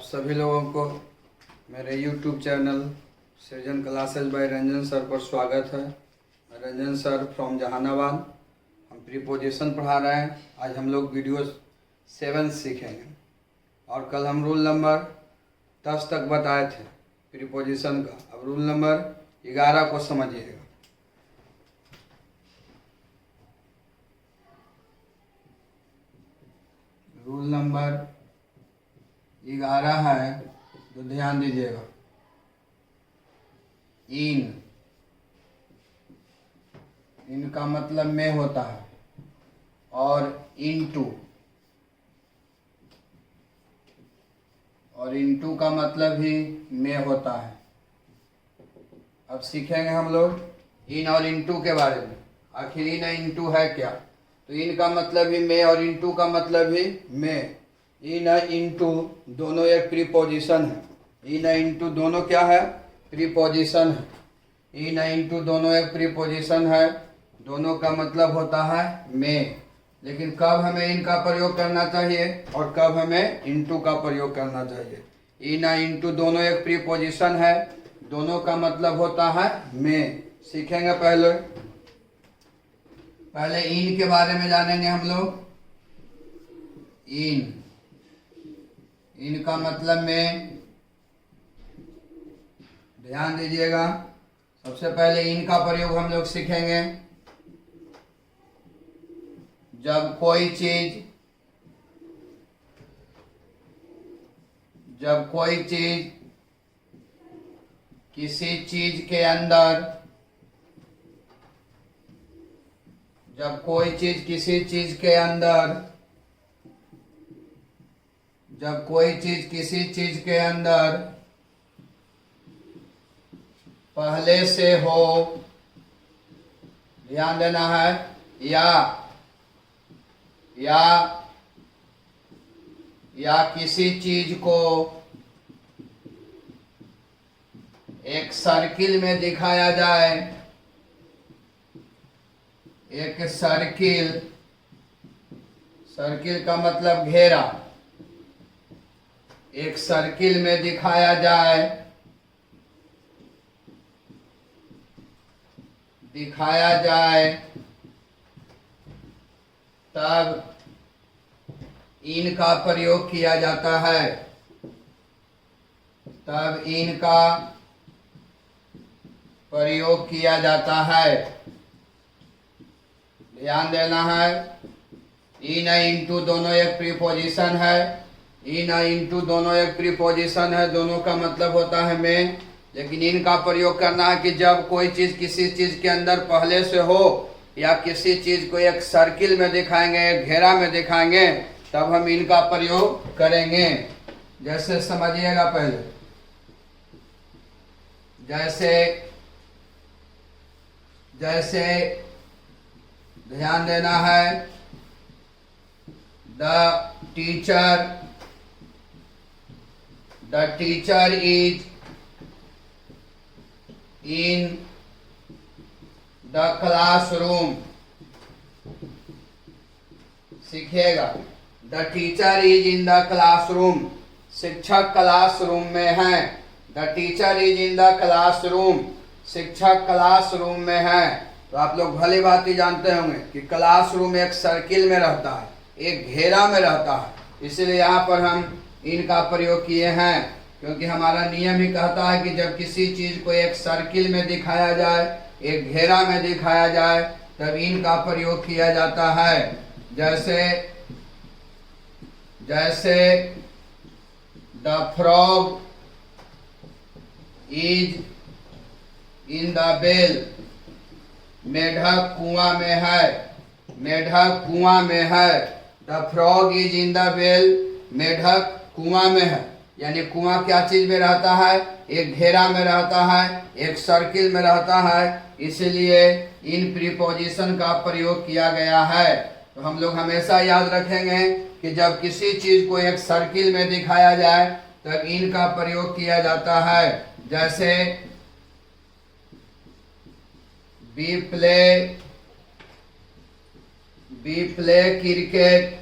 आप सभी लोगों को मेरे YouTube channel Srijan classes by Ranjan sir पर स्वागत है। Ranjan sir from Jahanabad. हम प्रीपोजिशन पढ़ा रहे हैं। आज हम लोग वीडियो 7 सीखेंगे और कल हम रूल नंबर 10 तक बताए थे प्रीपोजिशन का। अब रूल नंबर 11 को समझिएगा। रूल नंबर 11 है तो ध्यान दीजिएगा। इन का मतलब में होता है और इनटू का मतलब भी में होता है। अब सीखेंगे हम लोग इन और इनटू के बारे में। आखिर इन इनटू है क्या? तो इन का मतलब भी में और इनटू का मतलब भी में। इन इनटू दोनों एक प्रीपोजिशन है। इन इनटू दोनों क्या है? प्रीपोजिशन है। इन इनटू दोनों एक प्रीपोजिशन है। दोनों का मतलब होता है में। लेकिन कब हमें इनका प्रयोग करना चाहिए और कब हमें इनटू का प्रयोग करना चाहिए? इन इनटू दोनों एक प्रीपोजिशन है। दोनों का मतलब होता है में। सीखेंगे पहले इन के बारे में जानेंगे हम लोग। इन का मतलब में, ध्यान दीजिएगा। सबसे पहले इन का प्रयोग हम लोग सीखेंगे जब कोई चीज किसी चीज के अंदर, जब कोई चीज किसी चीज के अंदर पहले से हो, ध्यान देना है, या किसी चीज को एक सर्किल में दिखाया जाए। एक सर्किल का मतलब घेरा। एक सर्किल में दिखाया जाए, तब इन का प्रयोग किया जाता है। ध्यान देना है। इन इनटू दोनों एक प्रीपोजिशन है। दोनों का मतलब होता है में। लेकिन इनका प्रयोग करना है कि जब कोई चीज किसी चीज के अंदर पहले से हो या किसी चीज को एक सर्किल में दिखाएंगे, एक घेरा में दिखाएंगे, तब हम इनका प्रयोग करेंगे। जैसे समझिएगा पहले, जैसे ध्यान देना है। The teacher is in the classroom. सीखिएगा, the teacher is in the classroom. शिक्षक क्लासरूम में है। The teacher is in the classroom. शिक्षक क्लासरूम में है। तो आप लोग भली भांति ही जानते होंगे कि क्लासरूम एक सर्किल में रहता है, एक घेरा में रहता है। इसलिए यहाँ पर हम इनका प्रयोग किए हैं, क्योंकि हमारा नियम ही कहता है कि जब किसी चीज को एक सर्किल में दिखाया जाए, एक घेरा में दिखाया जाए, तब इनका प्रयोग किया जाता है। जैसे the frog is in the well. मेढक कुआं में है। The frog is in the well. मेढक कुआं में है। यानी कुआं क्या चीज में रहता है? एक घेरा में रहता है, एक सर्किल में रहता है। इसलिए इन प्रीपोजिशन का प्रयोग किया गया है। तो हम लोग हमेशा याद रखेंगे कि जब किसी चीज को एक सर्किल में दिखाया जाए तब इन का प्रयोग किया जाता है। जैसे वी प्ले क्रिकेट।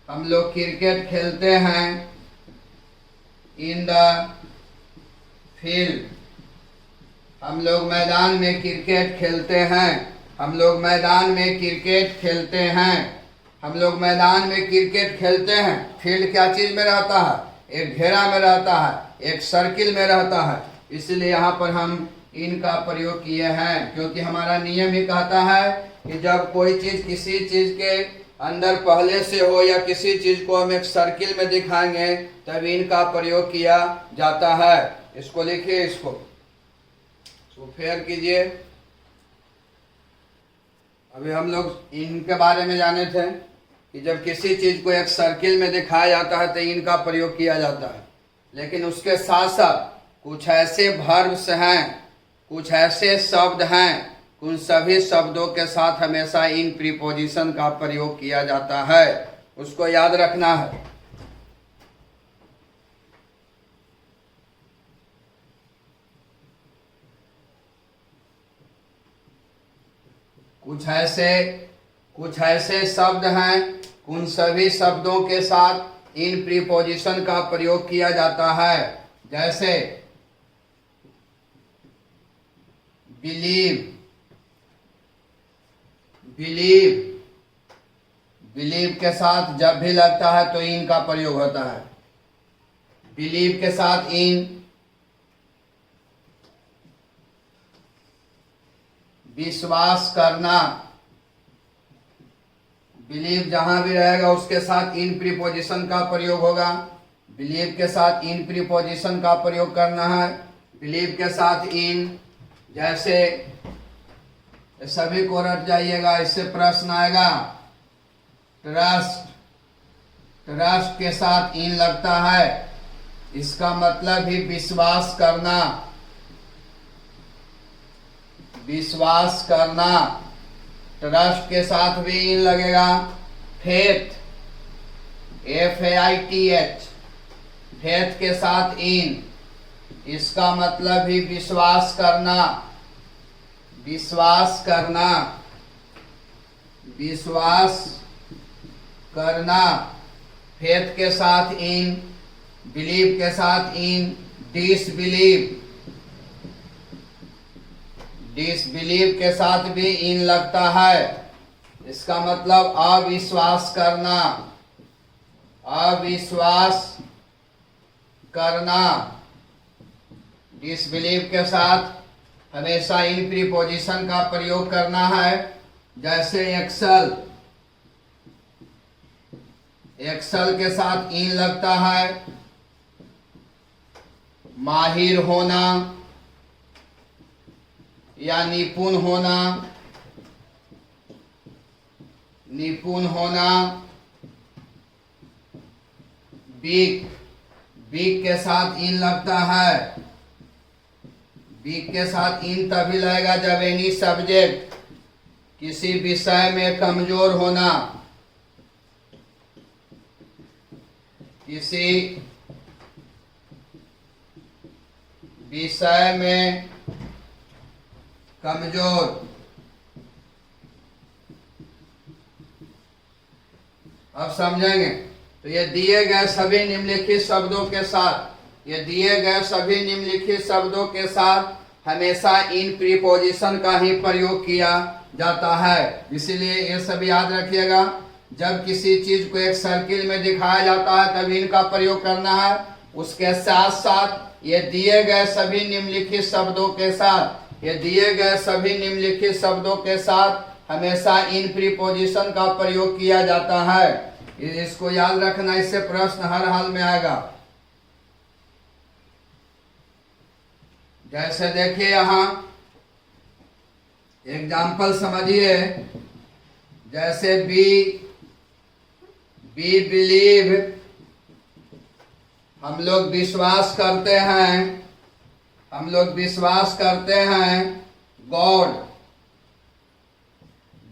हम लोग क्रिकेट खेलते हैं। In the field. हम लोग मैदान में क्रिकेट खेलते हैं। हम लोग मैदान में क्रिकेट खेलते हैं। हम लोग मैदान में क्रिकेट खेलते हैं। फील्ड क्या चीज में रहता है? एक घेरा में रहता है, एक सर्किल में रहता है। इसलिए यहाँ पर हम इन का प्रयोग किए हैं, क्योंकि हमारा नियम ही कहता है कि जब कोई चीज किसी चीज के अंदर पहले से हो या किसी चीज को हम एक सर्किल में दिखाएंगे तब इनका प्रयोग किया जाता है। इसको लिखिए, इसको फेयर कीजिए। अभी हम लोग इनके बारे में जाने थे कि जब किसी चीज को एक सर्किल में दिखाया जाता है तो इनका प्रयोग किया जाता है। लेकिन उसके साथ साथ कुछ ऐसे वर्ब्स हैं, कुछ ऐसे शब्द हैं, उन सभी शब्दों के साथ हमेशा इन प्रीपोजिशन का प्रयोग किया जाता है। उसको याद रखना है। कुछ ऐसे शब्द हैं, उन सभी शब्दों के साथ इन प्रीपोजिशन का प्रयोग किया जाता है। जैसे बिलीव, बिलीव के साथ जब भी लगता है तो इन का प्रयोग होता है। बिलीव के साथ इन। विश्वास करना, बिलीव जहां भी रहेगा उसके साथ इन प्रीपोजिशन का प्रयोग होगा। बिलीव के साथ इन प्रीपोजिशन का प्रयोग करना है। बिलीव के साथ इन। जैसे सभी को रट जाइएगा, इससे प्रश्न आएगा। ट्रस्ट, ट्रस्ट के साथ इन लगता है, इसका मतलब ही विश्वास करना। विश्वास करना, ट्रस्ट के साथ भी इन लगेगा। फेथ, FAITH, फेथ के साथ इन, इसका मतलब ही विश्वास करना। विश्वास करना, विश्वास करना। फेथ के साथ इन, बिलीव के साथ इन। डिसबिलीव, डिसबिलीव के साथ भी इन लगता है, इसका मतलब अविश्वास करना। अविश्वास करना। डिसबिलीव के साथ हमेशा इन प्रीपोजिशन का प्रयोग करना है। जैसे एक्सल, एक्सल के साथ इन लगता है। माहिर होना या निपुण होना, निपुण होना। वीक, वीक के साथ इन लगता है। वीक के साथ इन तभी लगेगा जब एनी सब्जेक्ट, किसी विषय में कमजोर होना, किसी विषय में कमजोर। अब समझेंगे तो ये दिए गए सभी निम्नलिखित शब्दों के साथ, ये दिए गए सभी निम्नलिखित शब्दों के साथ हमेशा इन प्रीपोजिशन का ही प्रयोग किया जाता है। इसीलिए ये सब याद रखिएगा, जब किसी चीज को एक सर्किल में दिखाया जाता है तब इनका प्रयोग करना है। उसके साथ साथ ये दिए गए सभी निम्नलिखित शब्दों के साथ, ये दिए गए सभी निम्नलिखित शब्दों के साथ हमेशा इन प्रीपोजिशन का प्रयोग किया जाता है। इसको याद रखना, इससे प्रश्न हर हाल में आएगा। जैसे देखिए यहाँ एग्जाम्पल समझिए। जैसे बी बिलीव, हम लोग विश्वास करते हैं, हम लोग विश्वास करते हैं God.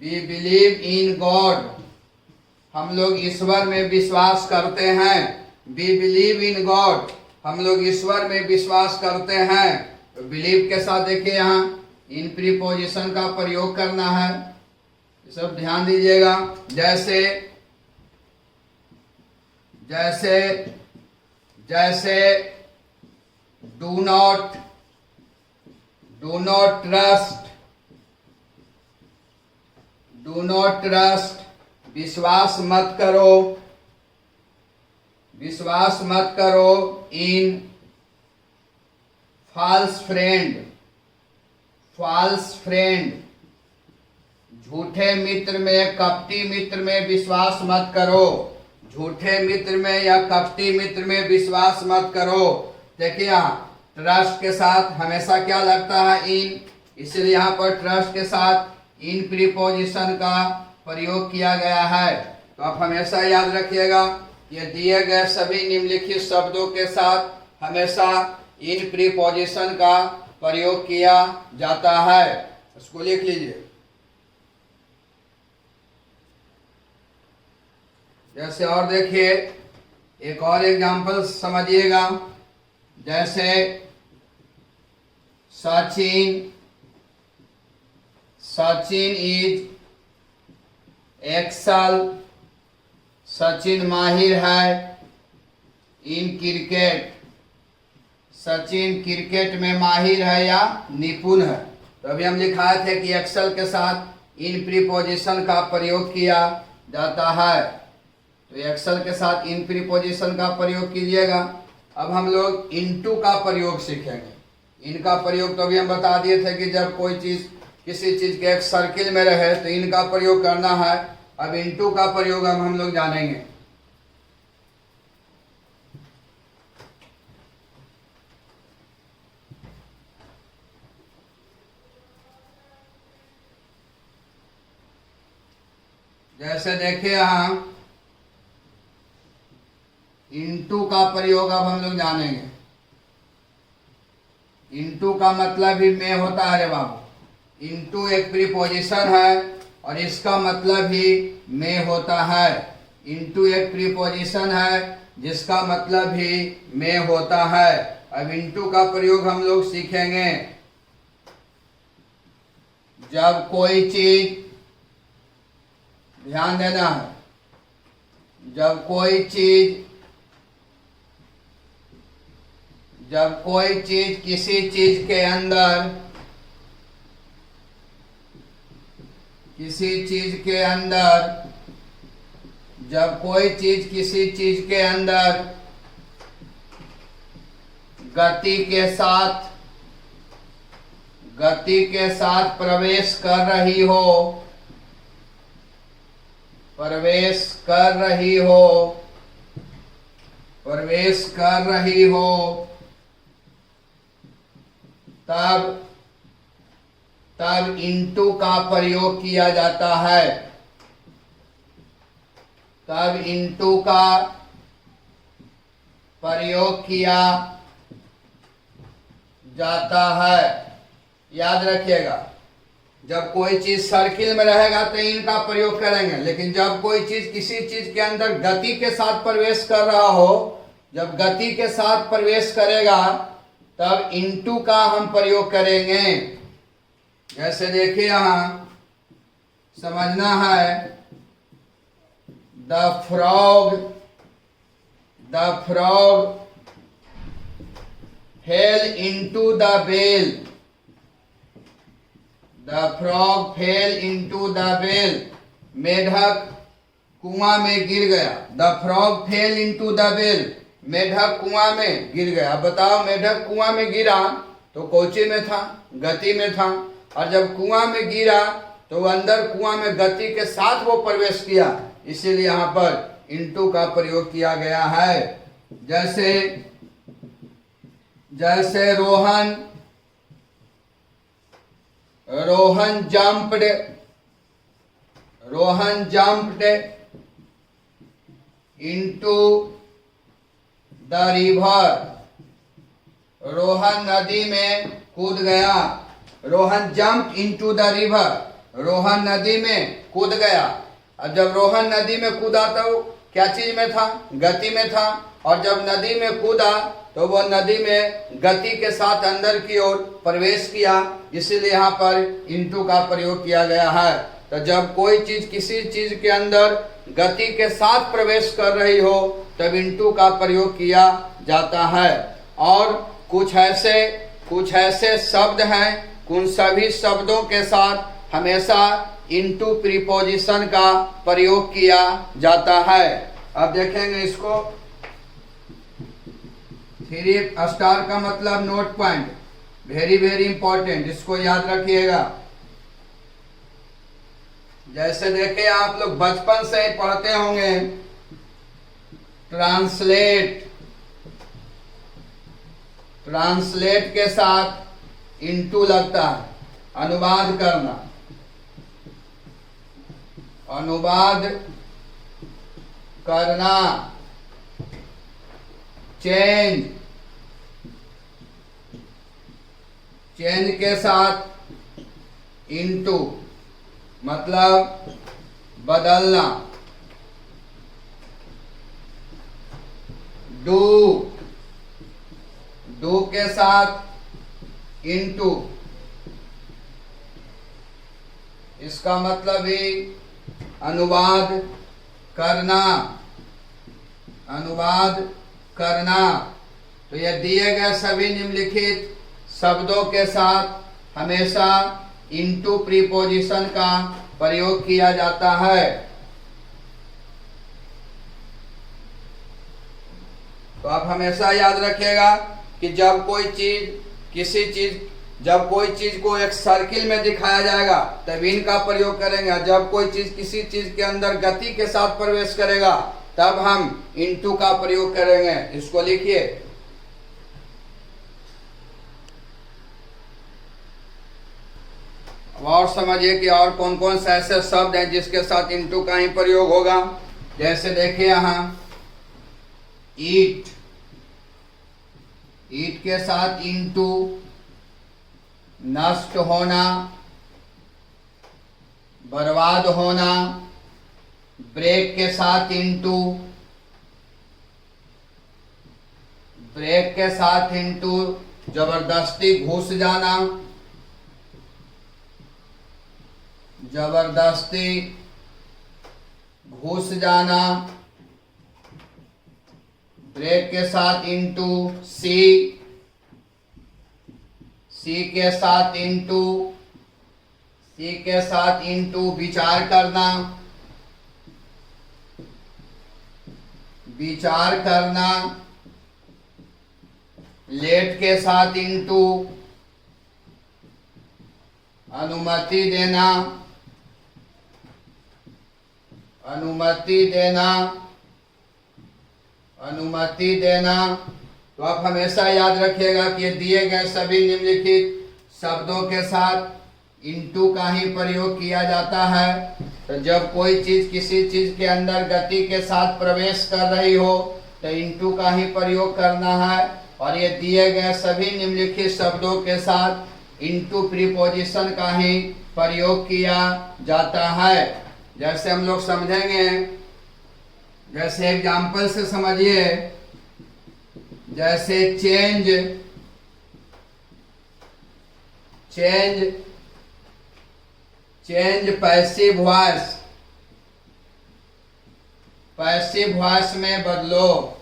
We believe in God, हम लोग ईश्वर में विश्वास करते हैं। वी बिलीव इन गॉड, हम लोग ईश्वर में विश्वास करते हैं। तो बिलीव के साथ देखिए यहाँ इन प्रीपोजिशन का प्रयोग करना है, सब ध्यान दीजिएगा। जैसे जैसे जैसे do not trust, do not trust, विश्वास मत करो, विश्वास मत करो इन फॉल्स फ्रेंड, फॉल्स फ्रेंड, झूठे मित्र में, कपटी मित्र में विश्वास मत करो, झूठे मित्र में या कपटी मित्र में विश्वास मत करो। देखिए यहाँ ट्रस्ट के साथ हमेशा क्या लगता है? इन, इसलिए यहाँ पर ट्रस्ट के साथ इन प्रीपोजिशन का प्रयोग किया गया है। तो आप हमेशा याद रखिएगा, ये दिए गए सभी निम्नलिखित शब्दों के साथ हमेशा इन प्रीपोजिशन का प्रयोग किया जाता है। इसको लिख लीजिए। जैसे और देखिए एक और एग्जांपल समझिएगा, जैसे सचिन, सचिन इज एक्सल, सचिन माहिर है इन क्रिकेट, सचिन क्रिकेट में माहिर है या निपुण है। तो अभी हम लिखाए थे कि एक्सल के साथ इन प्रीपोजिशन का प्रयोग किया जाता है। तो एक्सल के साथ इन प्रीपोजिशन का प्रयोग कीजिएगा। अब हम लोग इनटू का प्रयोग सीखेंगे। इनका प्रयोग तो अभी हम बता दिए थे कि जब कोई चीज़ किसी चीज़ के एक सर्किल में रहे तो इनका प्रयोग करना है। अब इनटू का प्रयोग अब हम लोग जानेंगे। जैसे देखिए यहाँ इनटू का प्रयोग अब हम लोग जानेंगे। इनटू का मतलब ही में होता है रे बाबू। इनटू एक प्रीपोजिशन है और इसका मतलब ही में होता है। इनटू एक प्रीपोजिशन है जिसका मतलब ही में होता है। अब इनटू का प्रयोग हम लोग सीखेंगे। जब कोई चीज, ध्यान देना है, जब कोई चीज किसी चीज के अंदर, जब कोई चीज किसी चीज के अंदर गति के साथ प्रवेश कर रही हो, तब इनटू का प्रयोग किया जाता है। तब इनटू का प्रयोग किया जाता है। याद रखिएगा, जब कोई चीज सर्किल में रहेगा तो इनका प्रयोग करेंगे, लेकिन जब कोई चीज किसी चीज के अंदर गति के साथ प्रवेश कर रहा हो, जब गति के साथ प्रवेश करेगा तब इनटू का हम प्रयोग करेंगे। जैसे देखिए यहाँ समझना है, the frog fail into the well, the frog fail into the well, मेढक कुआं में गिर गया। The frog fail into the well, मेढक कुआं में गिर गया। अब बताओ, मेढक कुआं में गिरा तो कोची में था? गति में था। और जब कुआं में गिरा तो अंदर कुआं में गति के साथ वो प्रवेश किया, इसीलिए यहाँ पर इनटू का प्रयोग किया गया है। जैसे Rohan jumped into the river, Rohan नदी में कूद गया। Rohan jump into the river, Rohan नदी में कूद गया। अब जब रोहन नदी में कूदा तो क्या चीज में था? गति में था। और जब नदी में कूदा तो वो नदी में गति के साथ अंदर की ओर प्रवेश किया, इसीलिए यहाँ पर इनटू का प्रयोग किया गया है। तो जब कोई चीज किसी चीज के अंदर गति के साथ प्रवेश कर रही हो तब इनटू का प्रयोग किया जाता है। और कुछ ऐसे शब्द हैं, उन सभी शब्दों के साथ हमेशा इनटू प्रीपोजिशन का प्रयोग किया जाता है। अब देखेंगे इसको। 3 स्टार का मतलब note point, very very important, इसको याद रखिएगा। जैसे देखे आप लोग बचपन से ही पढ़ते होंगे, ट्रांसलेट के साथ इनटू लगता है, अनुवाद करना, अनुवाद करना। चेंज के साथ इनटू मतलब बदलना। डू के साथ इनटू, इसका मतलब भी अनुवाद करना, अनुवाद करना। तो यह दिए गए सभी निम्नलिखित शब्दों के साथ हमेशा इनटू प्रीपोजिशन का प्रयोग किया जाता है। तो आप हमेशा याद रखिएगा कि जब कोई चीज को एक सर्किल में दिखाया जाएगा तब इनका प्रयोग करेंगे, जब कोई चीज किसी चीज के अंदर गति के साथ प्रवेश करेगा तब हम इनटू का प्रयोग करेंगे। इसको लिखिए। और समझिए कि और कौन कौन से ऐसे शब्द हैं जिसके साथ इनटू का ही प्रयोग होगा। जैसे देखिए यहां ईट के साथ इनटू नष्ट होना, बर्बाद होना। ब्रेक के साथ इनटू, ब्रेक के साथ इनटू जबरदस्ती घुस जाना, जबरदस्ती घुस जाना। ब्रेक के साथ इनटू सी के साथ इनटू, सी के साथ इनटू विचार करना, विचार करना। लेट के साथ इनटू अनुमति देना, अनुमति देना, अनुमति देना। तो आप हमेशा याद रखिएगा कि ये दिए गए सभी निम्नलिखित शब्दों के साथ इनटू का ही प्रयोग किया जाता है। तो जब कोई चीज किसी चीज के अंदर गति के साथ प्रवेश कर रही हो तो इनटू का ही प्रयोग करना है। और ये दिए गए सभी निम्नलिखित शब्दों के साथ इनटू प्रीपोजिशन का ही प्रयोग किया जाता है। जैसे हम लोग समझेंगे, जैसे एग्जाम्पल से समझिए। जैसे change passive voice, passive voice में बदलो।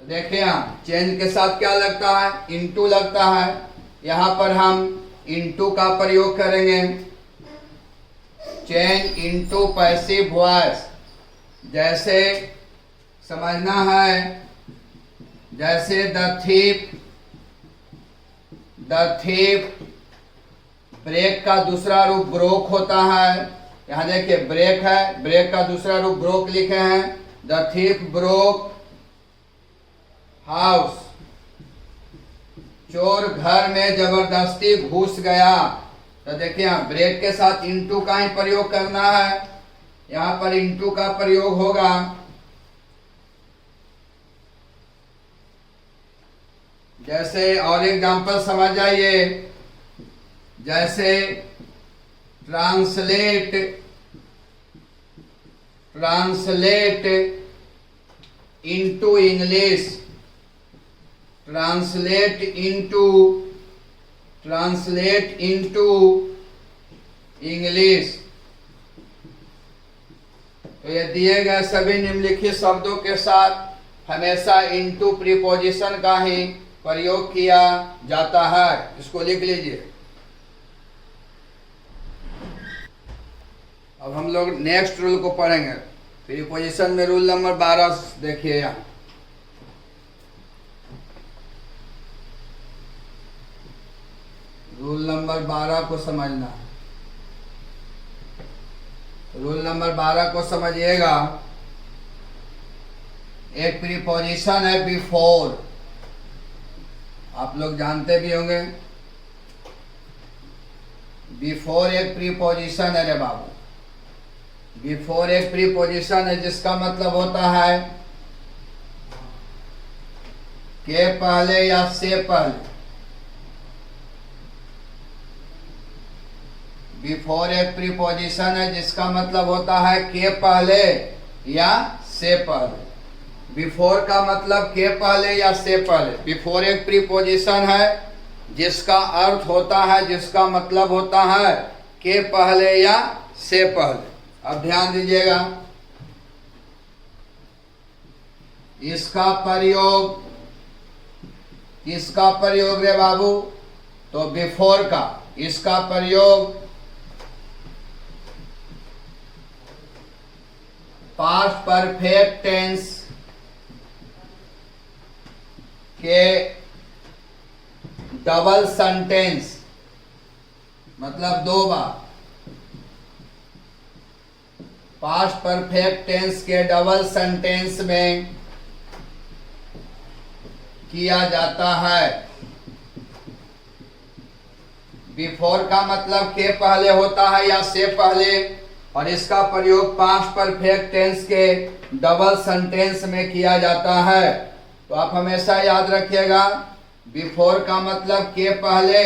देखिए यहाँ चेंज के साथ क्या लगता है, इनटू लगता है। यहाँ पर हम इनटू का प्रयोग करेंगे। Change into passive voice. जैसे समझना है, जैसे द थीप, ब्रेक का दूसरा रूप ब्रोक होता है। यहाँ देखिए ब्रेक है, ब्रेक का दूसरा रूप ब्रोक लिखे हैं। द थीप ब्रोक हाउस, चोर घर में जबरदस्ती घुस गया। तो देखिए यहाँ ब्रेक के साथ इनटू का ही प्रयोग करना है, यहाँ पर इनटू का प्रयोग होगा। जैसे और एग्जांपल समझ जाइए। जैसे translate into English, translate into English. तो ये दिए गए सभी निम्नलिखित शब्दों के साथ हमेशा इनटू प्रीपोजिशन का ही प्रयोग किया जाता है। इसको लिख लीजिए। अब हम लोग नेक्स्ट रूल को पढ़ेंगे। प्रीपोजिशन में रूल नंबर 12 देखिए यहाँ। रूल नंबर 12 को समझना है। रूल नंबर 12 को समझिएगा। एक प्रीपोजिशन है बिफोर, आप लोग जानते भी होंगे। बिफोर एक प्रीपोजिशन है रे बाबू। बिफोर एक प्रीपोजिशन है जिसका मतलब होता है के पहले या से पहले। बिफोर एक प्रीपोजिशन है जिसका मतलब होता है के पहले या से पहले। बिफोर का मतलब के पहले या से पहले। बिफोर एक प्रीपोजिशन है जिसका अर्थ होता है, जिसका मतलब होता है के पहले या से पहले। अब ध्यान दीजिएगा, इसका प्रयोग, किसका प्रयोग रे बाबू? तो बिफोर का। इसका प्रयोग पास्ट परफेक्ट टेंस के डबल सेंटेंस, मतलब दो बार। पास्ट परफेक्ट टेंस के डबल सेंटेंस में किया जाता है। बिफोर का मतलब के पहले होता है या से पहले, और इसका प्रयोग पास्ट परफेक्ट टेंस के डबल सेंटेंस में किया जाता है। तो आप हमेशा याद रखिएगा, बिफोर का मतलब के पहले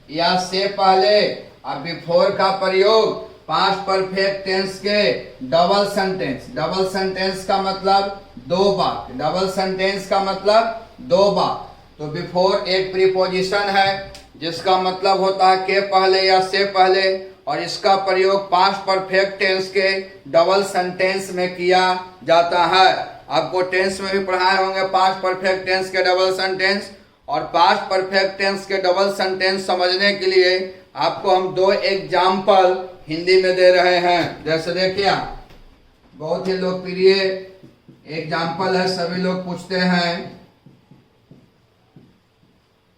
या से पहले, और बिफोर का प्रयोग पास्ट परफेक्ट टेंस के डबल सेंटेंस। डबल सेंटेंस का मतलब दो बार। डबल सेंटेंस का मतलब दो बार। तो बिफोर एक प्रीपोजिशन है जिसका मतलब होता है के पहले या से पहले, और इसका प्रयोग पास्ट परफेक्ट टेंस के डबल सेंटेंस में किया जाता है। आपको टेंस में भी पढ़ाए होंगे पास्ट परफेक्ट टेंस के डबल सेंटेंस। और पास्ट परफेक्ट टेंस के डबल सेंटेंस समझने के लिए आपको हम दो एग्जाम्पल हिंदी में दे रहे हैं। जैसे देखिए, बहुत ही लोकप्रिय एग्जाम्पल है, सभी लोग पूछते हैं।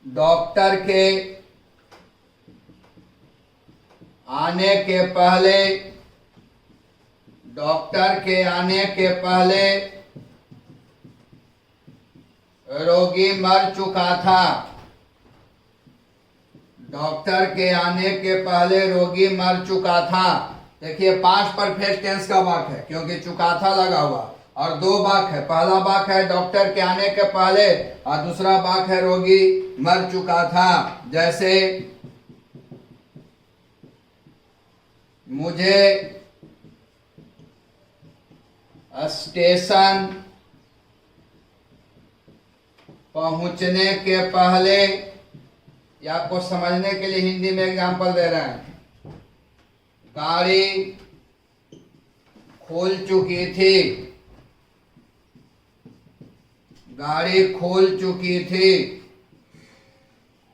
डॉक्टर के आने के पहले, डॉक्टर के आने के पहले रोगी मर चुका था। डॉक्टर के आने के पहले रोगी मर चुका था। देखिए, पास्ट परफेक्ट टेंस का वाक्य है क्योंकि चुका था लगा हुआ, और दो वाक्य है। पहला वाक्य है डॉक्टर के आने के पहले, और दूसरा वाक्य है रोगी मर चुका था। जैसे, मुझे स्टेशन पहुंचने के पहले, या आपको समझने के लिए हिंदी में एग्जांपल दे रहे हैं, गाड़ी खुल चुकी थी। गाड़ी खुल चुकी थी।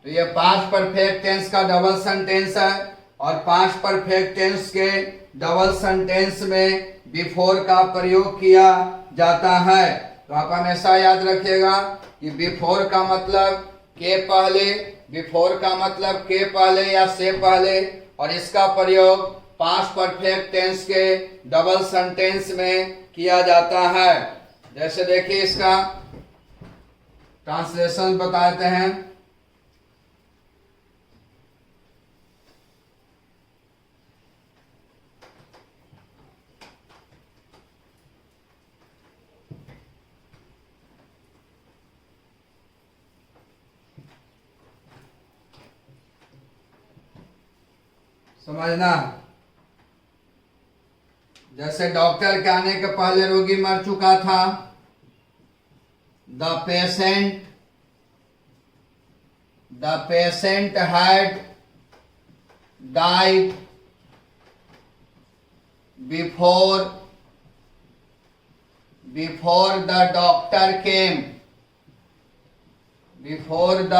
तो ये पास्ट परफेक्ट टेंस का डबल सेंटेंस है, और पास्ट परफेक्ट टेंस के डबल सेंटेंस में बिफोर का प्रयोग किया जाता है। तो आप हमेशा याद रखिएगा कि बिफोर का मतलब के पहले, बिफोर का मतलब के पहले या से पहले, और इसका प्रयोग पास्ट परफेक्ट टेंस के डबल सेंटेंस में किया जाता है। जैसे देखिए, इसका ट्रांसलेशन बताते हैं। समझना, जैसे डॉक्टर के आने के पहले रोगी मर चुका था। The patient had died before the doctor came. Before the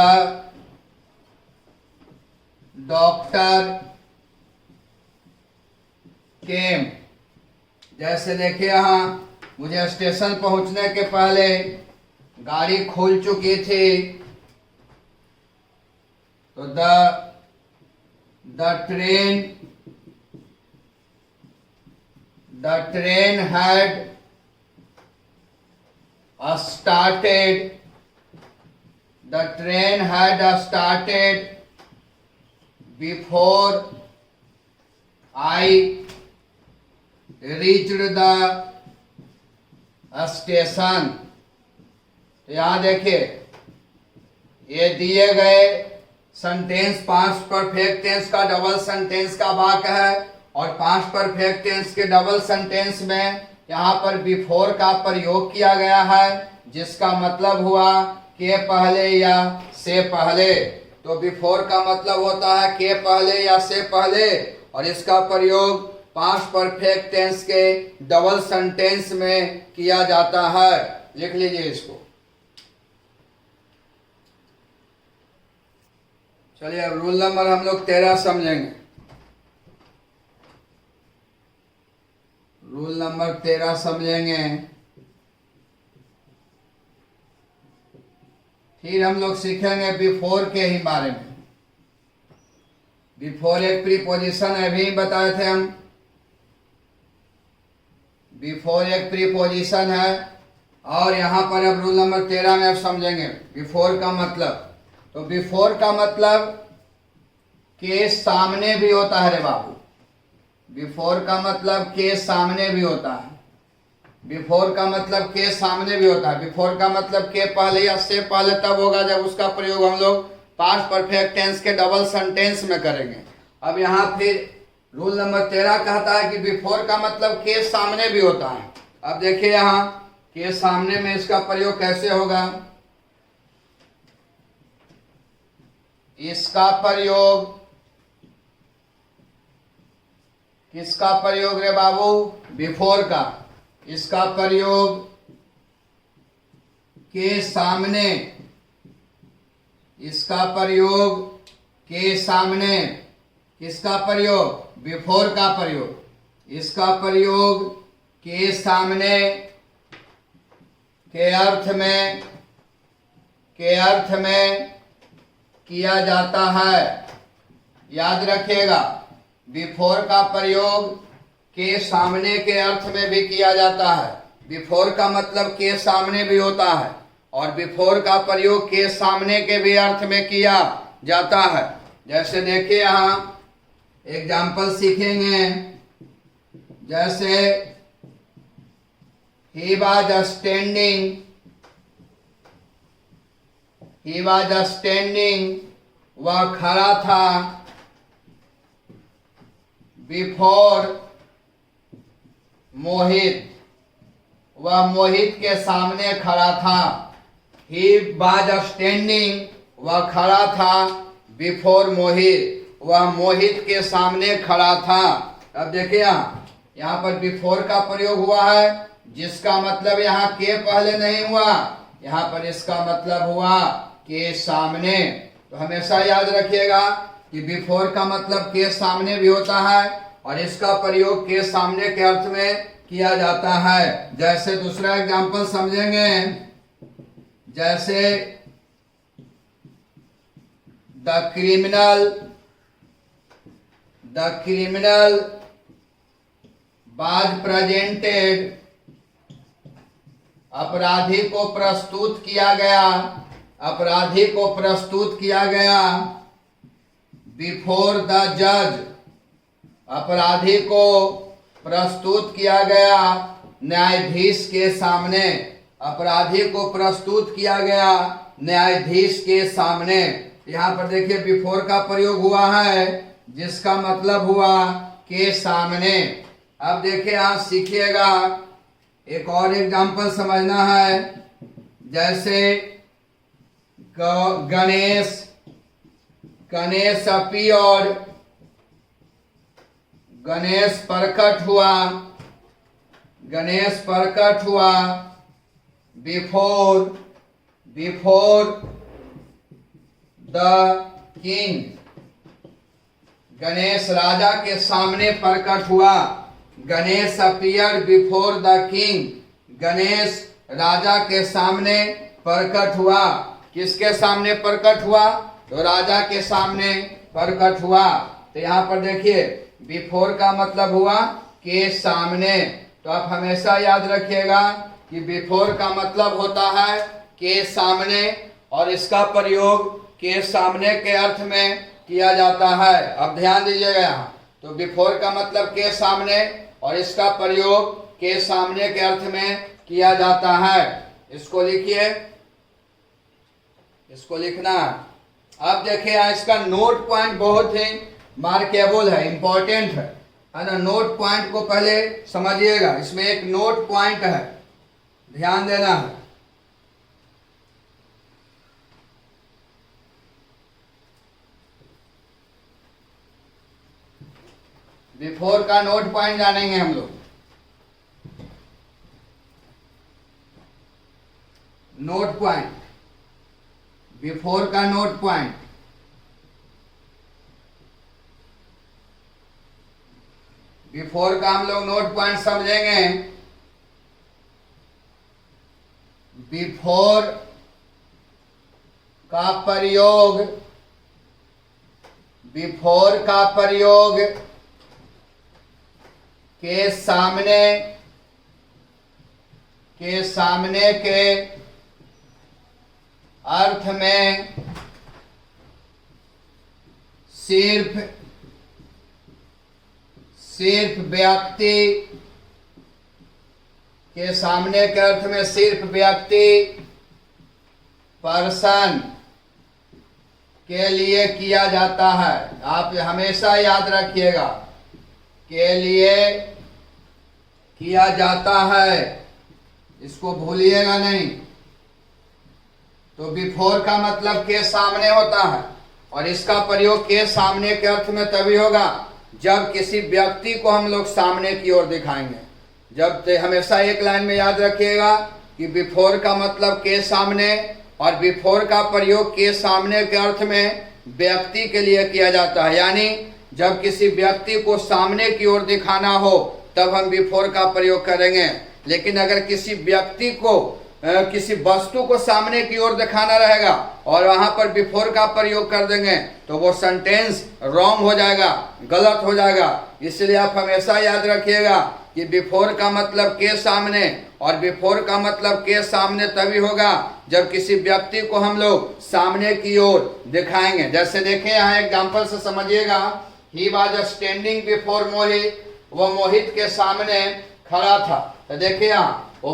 doctor केम। जैसे देखिए यहाँ मुझे स्टेशन पहुंचने के पहले गाड़ी खुल चुकी थी, तो the train had started, the train had started before I reached the station. तो यहाँ देखिए ये दिए गए सेंटेंस पास्ट परफेक्ट टेंस का डबल सेंटेंस का वाक्य है, और पास्ट परफेक्ट टेंस के डबल सेंटेंस में यहाँ पर बिफोर का प्रयोग किया गया है, जिसका मतलब हुआ के पहले या से पहले। तो बिफोर का मतलब होता है के पहले या से पहले, और इसका प्रयोग पास्ट परफेक्ट टेंस के डबल सेंटेंस में किया जाता है। लिख लीजिए इसको। चलिए अब रूल नंबर हम लोग 13 समझेंगे। रूल नंबर 13 समझेंगे, फिर हम लोग सीखेंगे बिफोर के ही बारे में। बिफोर एक प्रीपोजिशन है, अभी बताए थे हम। बिफोर एक प्रीपोजिशन है, और यहाँ पर अब रूल नंबर 13 में अब समझेंगे बिफोर का मतलब। तो बिफोर का मतलब के सामने भी होता है रे बाबू। बिफोर का मतलब के सामने भी होता है। बिफोर का मतलब के सामने भी होता है। बिफोर का मतलब के पहले या से पहले तब होगा जब उसका प्रयोग हम लोग पास्ट परफेक्ट टेंस के डबल सेंटेंस में करेंगे। अब यहाँ फिर रूल नंबर 13 कहता है कि बिफोर का मतलब के सामने भी होता है। अब देखिए यहाँ के सामने में इसका प्रयोग कैसे होगा। इसका प्रयोग किसका प्रयोग रे बाबू? बिफोर का। इसका प्रयोग के सामने, इसका प्रयोग के सामने, किसका प्रयोग? बिफोर का प्रयोग। इसका प्रयोग के सामने के अर्थ में किया जाता है। याद रखिएगा, बिफोर का प्रयोग के सामने के अर्थ में भी किया जाता है। बिफोर का मतलब के सामने भी होता है, और बिफोर का प्रयोग के सामने के भी अर्थ में किया जाता है। जैसे देखिए यहाँ एग्जाम्पल सीखेंगे। जैसे he was standing, वह खड़ा था। बिफोर मोहित, वह मोहित के सामने खड़ा था। He was standing, वह खड़ा था। बिफोर मोहित, वह मोहित के सामने खड़ा था। अब देखिए यहाँ पर बिफोर का प्रयोग हुआ है, जिसका मतलब यहाँ के पहले नहीं हुआ, यहाँ पर इसका मतलब हुआ के सामने। तो हमेशा याद रखिएगा कि बिफोर का मतलब के सामने भी होता है, और इसका प्रयोग के सामने के अर्थ में किया जाता है। जैसे दूसरा एग्जांपल समझेंगे। जैसे द क्रिमिनल वाज प्रेजेंटेड, अपराधी को प्रस्तुत किया गया, अपराधी को प्रस्तुत किया गया। बिफोर द जज, अपराधी को प्रस्तुत किया गया न्यायाधीश के सामने। अपराधी को प्रस्तुत किया गया न्यायाधीश के सामने। यहाँ पर देखिए बिफोर का प्रयोग हुआ है, जिसका मतलब हुआ के सामने। अब देखिए आप सीखिएगा, एक और एग्जांपल समझना है। जैसे गणेश अपीयर्ड, गणेश प्रकट हुआ, गणेश प्रकट हुआ। बिफोर द किंग, गणेश राजा के सामने प्रकट हुआ। Ganesh appeared before the king, Ganesh राजा के सामने प्रकट हुआ। किसके सामने प्रकट हुआ? तो राजा के सामने प्रकट हुआ। तो यहाँ पर देखिए बिफोर का मतलब हुआ के सामने। तो आप हमेशा याद रखिएगा कि बिफोर का मतलब होता है के सामने, और इसका प्रयोग के सामने के अर्थ में किया जाता है। अब ध्यान दीजिएगा यहाँ, तो बिफोर का मतलब के सामने और इसका प्रयोग के सामने के अर्थ में किया जाता है। इसको लिखिए, इसको लिखना है। अब देखिए इसका नोट पॉइंट बहुत ही मार्केबल है, इंपॉर्टेंट है ना। नोट पॉइंट को पहले समझिएगा, इसमें एक नोट पॉइंट है, ध्यान देना है। बिफोर का नोट पॉइंट जानेंगे हम लोग। नोट पॉइंट, बिफोर का नोट पॉइंट। बिफोर का हम लोग नोट पॉइंट समझेंगे। बिफोर का प्रयोग, बिफोर का प्रयोग के सामने, के सामने के अर्थ में सिर्फ व्यक्ति, के सामने के अर्थ में सिर्फ व्यक्ति, पर्सन के लिए किया जाता है। आप हमेशा याद रखिएगा, के लिए किया जाता है, इसको भूलिएगा नहीं। तो बिफोर का मतलब के सामने होता है, और इसका प्रयोग के सामने के अर्थ में तभी होगा जब किसी व्यक्ति को हम लोग सामने की ओर दिखाएंगे। जब हमेशा एक लाइन में याद रखिएगा कि बिफोर का मतलब के सामने, और बिफोर का प्रयोग के सामने के अर्थ में व्यक्ति के लिए किया जाता है। यानी जब किसी व्यक्ति को सामने की ओर दिखाना हो तब हम बिफोर का प्रयोग करेंगे। लेकिन अगर किसी व्यक्ति को, किसी वस्तु को सामने की ओर दिखाना रहेगा और वहां पर बिफोर का प्रयोग कर देंगे तो वो सेंटेंस रॉन्ग हो जाएगा, गलत हो जाएगा। इसलिए आप हमेशा याद रखिएगा कि बिफोर का मतलब के सामने, और बिफोर का मतलब के सामने तभी होगा जब किसी व्यक्ति को हम लोग सामने की ओर दिखाएंगे। जैसे देखें यहाँ एग्जाम्पल से समझिएगा। ही वाज स्टैंडिंग बिफोर मोहित, वो मोहित के सामने खड़ा था। तो देखिए यहाँ वो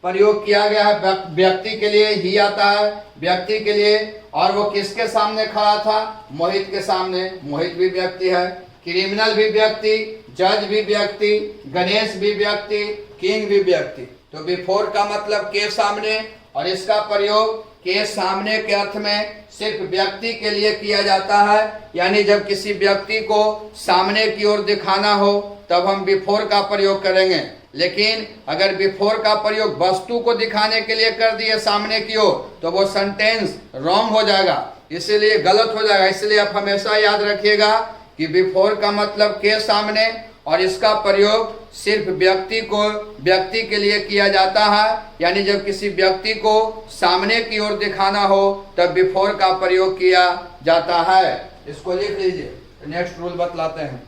प्रयोग किया गया है व्यक्ति के लिए, ही आता है व्यक्ति के लिए, और वो किसके सामने खड़ा था? मोहित के सामने। मोहित भी व्यक्ति है, क्रिमिनल भी व्यक्ति, जज भी व्यक्ति, गणेश भी व्यक्ति, किंग भी व्यक्ति। तो बिफोर का मतलब के सामने, और इसका प्रयोग के सामने के अर्थ में सिर्फ व्यक्ति के लिए किया जाता है। यानी जब किसी व्यक्ति को सामने की ओर दिखाना हो तब हम बिफोर का प्रयोग करेंगे। लेकिन अगर बिफोर का प्रयोग वस्तु को दिखाने के लिए कर दिए सामने की ओर तो वो सेंटेंस रॉन्ग हो जाएगा, इसीलिए गलत हो जाएगा। इसलिए आप हमेशा याद रखिएगा कि बिफोर का मतलब के सामने, और इसका प्रयोग सिर्फ व्यक्ति के लिए किया जाता है। यानी जब किसी व्यक्ति को सामने की ओर दिखाना हो तब बिफोर का प्रयोग किया जाता है। इसको लिख लीजिए। नेक्स्ट रूल बतलाते हैं।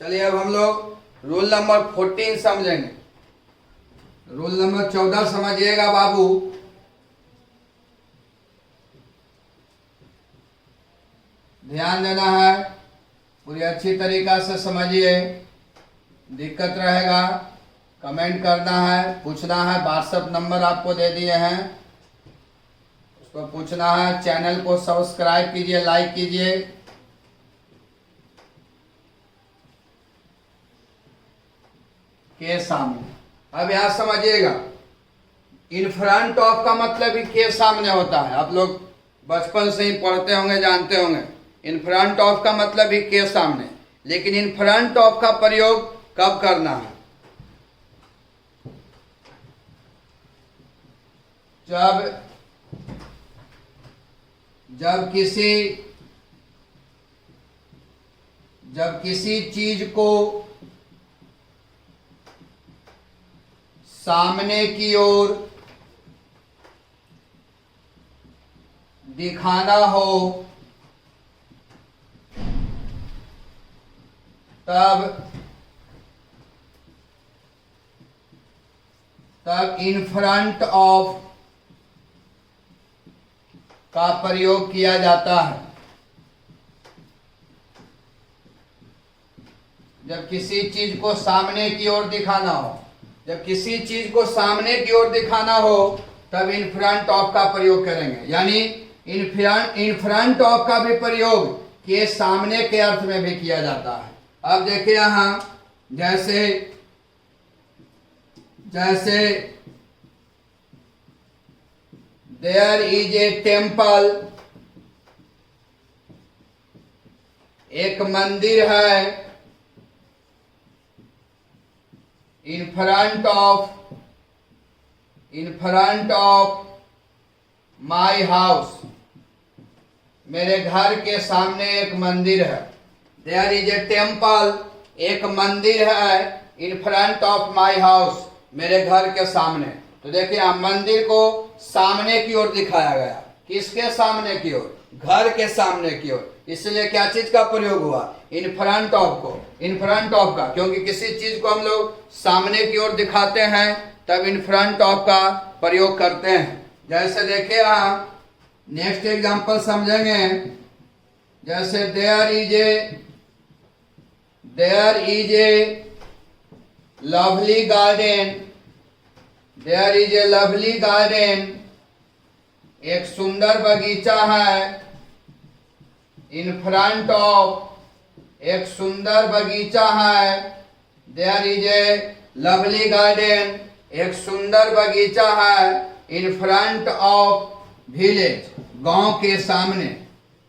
चलिए अब हम लोग रूल नंबर 14 समझेंगे। रूल नंबर 14 समझिएगा बाबू। ध्यान देना है, पूरी अच्छी तरीका से समझिए। दिक्कत रहेगा कमेंट करना है, पूछना है। व्हाट्सएप नंबर आपको दे दिए हैं, उसको पूछना है। चैनल को सब्सक्राइब कीजिए, लाइक कीजिए। के सामने, अब यहां समझिएगा, इन फ्रंट ऑफ का मतलब ही के सामने होता है। आप लोग बचपन से ही पढ़ते होंगे, जानते होंगे। इन फ्रंट ऑफ का मतलब ही के सामने। लेकिन इन फ्रंट ऑफ का प्रयोग कब करना है? जब जब किसी चीज को सामने की ओर दिखाना हो तब इन फ्रंट ऑफ का प्रयोग किया जाता है। जब किसी चीज को सामने की ओर दिखाना हो, जब किसी चीज को सामने की ओर दिखाना हो तब इन फ्रंट ऑफ का प्रयोग करेंगे। यानी इन फ्रंट ऑफ का भी प्रयोग के सामने के अर्थ में भी किया जाता है। अब देखिए यहां जैसे देयर इज ए टेम्पल, एक मंदिर है, in front of my house, मेरे घर के सामने एक मंदिर है। देयर इज ए टेम्पल, एक मंदिर है, in front of my house, मेरे घर के सामने। तो देखिए आप मंदिर को सामने की ओर दिखाया गया। किसके सामने की ओर? घर के सामने की ओर। इसलिए क्या चीज का प्रयोग हुआ? इन फ्रंट ऑफ को, इन फ्रंट ऑफ का, क्योंकि किसी चीज को हम लोग सामने की ओर दिखाते हैं तब इन फ्रंट ऑफ का प्रयोग करते हैं। जैसे देखिए आप नेक्स्ट एग्जांपल समझेंगे। जैसे there is a lovely garden, there is a lovely garden, एक सुंदर बगीचा है, इन फ्रंट ऑफ, एक सुंदर बगीचा है, there is a lovely garden, एक सुंदर बगीचा है, इन फ्रंट ऑफ विलेज, गांव के सामने,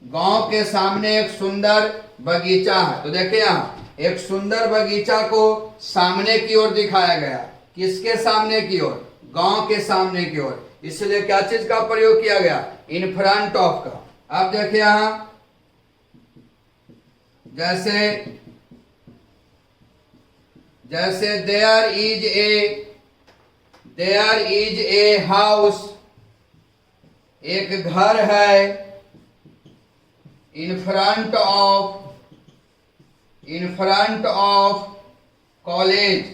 गांव के सामने एक सुंदर बगीचा है। तो देखिए यहाँ एक सुंदर बगीचा को सामने की ओर दिखाया गया। किसके सामने की ओर? गांव के सामने की ओर। इसलिए क्या चीज का प्रयोग किया गया? इन फ्रंट ऑफ का। अब देखिए यहां जैसे देयर इज ए हाउस, एक घर है, इन फ्रंट ऑफ कॉलेज,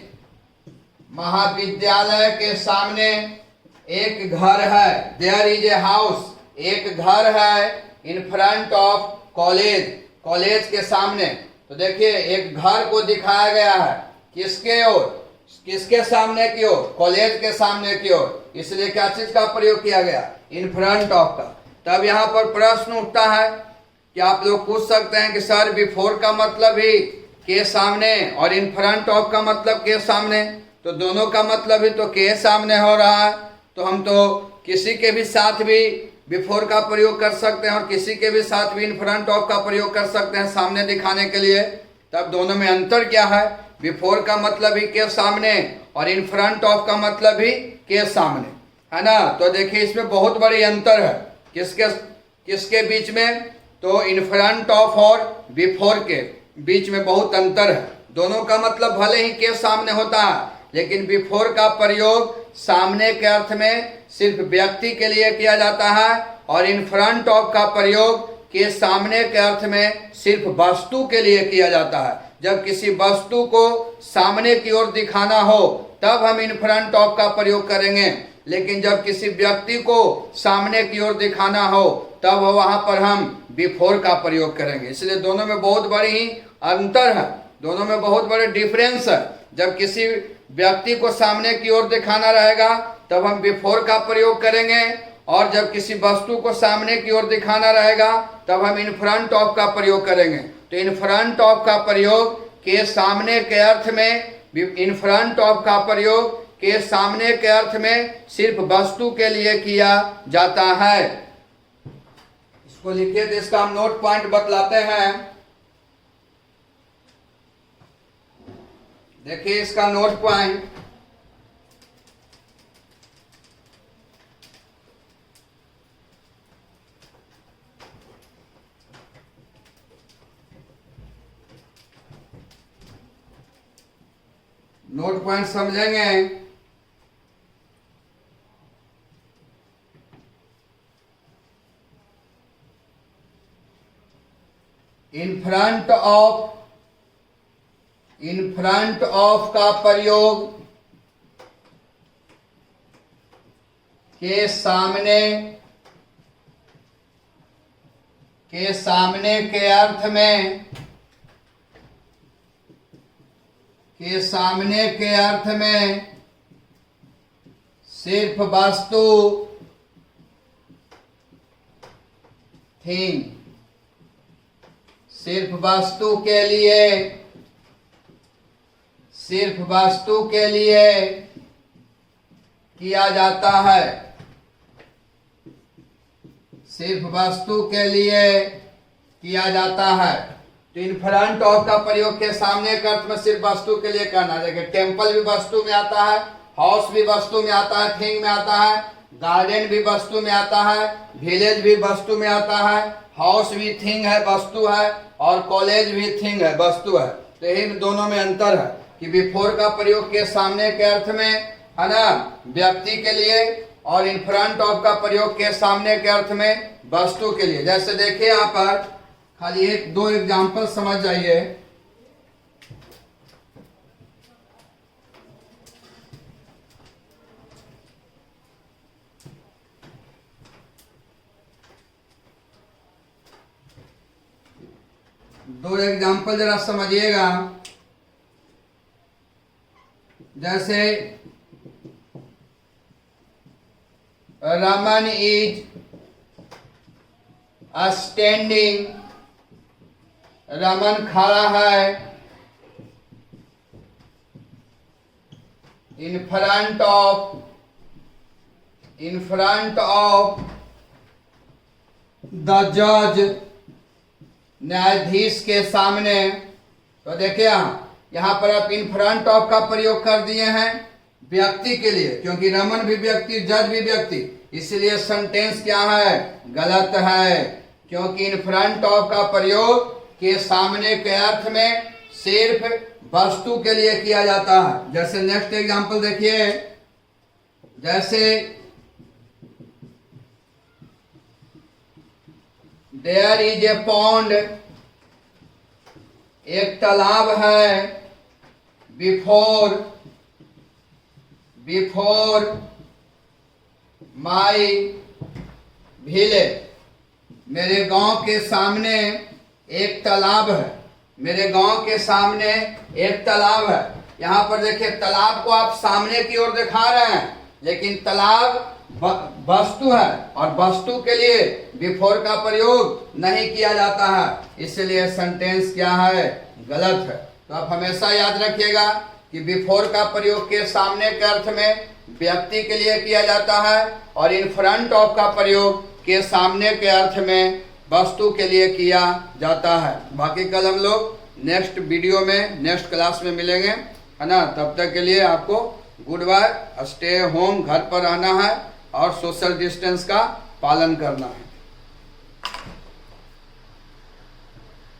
महाविद्यालय के सामने एक घर है। देयर इज ए हाउस, एक घर है, in front of college, college के सामने। तो देखिए एक घर को दिखाया गया है किसके ओर? किसके सामने की ओर? कॉलेज के सामने की ओर। इसलिए क्या चीज का प्रयोग किया गया? इन फ्रंट ऑफ का। तब यहाँ पर प्रश्न उठता है कि आप लोग पूछ सकते हैं कि सर बिफोर का मतलब ही के सामने और इन फ्रंट ऑफ का मतलब के सामने, तो दोनों का मतलब ही तो के सामने हो रहा है। तो हम तो किसी के भी साथ भी बिफोर का प्रयोग कर सकते हैं और किसी के भी साथ भी इन फ्रंट ऑफ का प्रयोग कर सकते हैं सामने दिखाने के लिए। तब दोनों में अंतर क्या है? बिफोर का मतलब ही के सामने और इन फ्रंट ऑफ का मतलब ही के सामने, है ना। तो देखिए इसमें बहुत बड़ी अंतर है। किसके बीच में? तो इन फ्रंट ऑफ और बिफोर के बीच में बहुत अंतर है। दोनों का मतलब भले ही के सामने होता है, लेकिन बिफोर का प्रयोग सामने के अर्थ में सिर्फ व्यक्ति के लिए किया जाता है और इन फ्रंट ऑफ का प्रयोग के सामने के अर्थ में सिर्फ वस्तु के लिए किया जाता है। जब किसी वस्तु को सामने की ओर दिखाना हो तब हम इन फ्रंट ऑफ का प्रयोग करेंगे, लेकिन जब किसी व्यक्ति को सामने की ओर दिखाना हो तब वहां पर हम बिफोर का प्रयोग करेंगे। इसलिए दोनों में बहुत बड़ी ही अंतर है, दोनों में बहुत बड़े डिफरेंस है। जब किसी व्यक्ति को सामने की ओर दिखाना रहेगा तब हम बिफोर का प्रयोग करेंगे, और जब किसी वस्तु को सामने की ओर दिखाना रहेगा तब हम इन फ्रंट ऑफ का प्रयोग करेंगे। तो इन फ्रंट ऑफ का प्रयोग के सामने के अर्थ में, इन फ्रंट ऑफ का प्रयोग के सामने के अर्थ में सिर्फ वस्तु के लिए किया जाता है। इसको लिखिए तो इसका हम नोट पॉइंट बतलाते हैं। देखिए इसका नोट पॉइंट, नोट पॉइंट समझेंगे। इन फ्रंट ऑफ का प्रयोग के सामने के अर्थ में सिर्फ वस्तु थिंग, सिर्फ वस्तु के लिए किया जाता है, सिर्फ वस्तु के लिए किया जाता है। तो इन फ्रंट ऑफ का प्रयोग के सामने के अर्थ में सिर्फ वस्तु के लिए करना है। देखिए टेम्पल भी वस्तु में आता है, हाउस भी वस्तु में आता है, थिंग में आता है, गार्डन भी वस्तु में आता है, विलेज भी वस्तु में आता है, हाउस भी थिंग है, वस्तु है, और कॉलेज भी थिंग है, वस्तु है। तो इन दोनों में अंतर है कि बिफोर का प्रयोग के सामने के अर्थ में है ना व्यक्ति के लिए, और इन फ्रंट ऑफ का प्रयोग के सामने के अर्थ में वस्तु के लिए। जैसे देखिए यहाँ पर खाली एक दो एग्जाम्पल समझ जाइए। दो एग्जाम्पल जरा समझिएगा। जैसे रमन इज स्टैंडिंग, रमन खड़ा है इन फ्रंट ऑफ द जज, न्यायाधीश के सामने। तो देखिए यहाँ पर आप इन फ्रंट ऑफ का प्रयोग कर दिए हैं व्यक्ति के लिए, क्योंकि रमन भी व्यक्ति, जज भी व्यक्ति, इसलिए सेंटेंस क्या है, गलत है, क्योंकि इन फ्रंट ऑफ का प्रयोग के सामने के अर्थ में सिर्फ वस्तु के लिए किया जाता है। जैसे नेक्स्ट एग्जांपल देखिए, जैसे देयर इज ए पॉन्ड, एक तालाब है, बिफोर माई विलेज, मेरे गांव के सामने एक तालाब है, मेरे गांव के सामने एक तालाब है। यहाँ पर देखिए तालाब को आप सामने की ओर दिखा रहे हैं, लेकिन तालाब वस्तु है और वस्तु के लिए बिफोर का प्रयोग नहीं किया जाता है, इसलिए सेंटेंस क्या है, गलत है। तो आप हमेशा याद रखिएगा कि बिफोर का प्रयोग के सामने के अर्थ में व्यक्ति के लिए किया जाता है, और इन फ्रंट ऑफ का प्रयोग के सामने के अर्थ में वस्तु के लिए किया जाता है। बाकी कल हम लोग नेक्स्ट वीडियो में, नेक्स्ट क्लास में मिलेंगे, है ना। तब तक के लिए आपको गुड बाय, स्टे होम, घर पर रहना है और सोशल डिस्टेंस का पालन करना है।